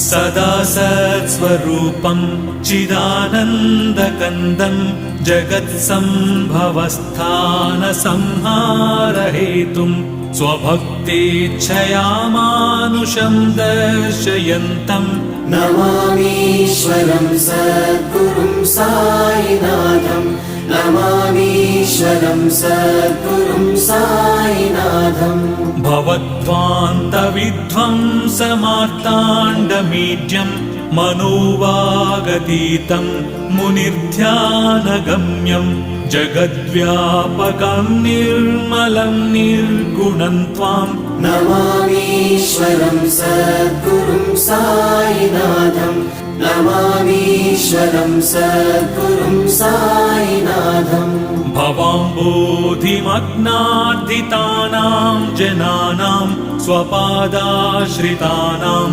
सदा सत्स्वरूपं चिदानन्दकन्दं जगत्सम्भवस्थानसंहारहेतुं स्वभक्तेच्छया मानुषं दर्शयन्तं नमामीश्वरं सद्गुरुं साईनाथं नमामीश्वरं सद्गुरुं साईनाथं भवद्ध्वान्तविध्वंसमार्ताण्डमीड्यं मनोवागतीतं मुनिर्ध्यानगम्यं जगद्व्यापकं निर्मलं निर्गुणं त्वां नमामीश्वरं सद्गुरुं साईनाथं नमामीश्वरं सद्गुरुं साईनाथं भवाम्बोधिमग्नार्दितानां जनानां स्वपादाश्रितानां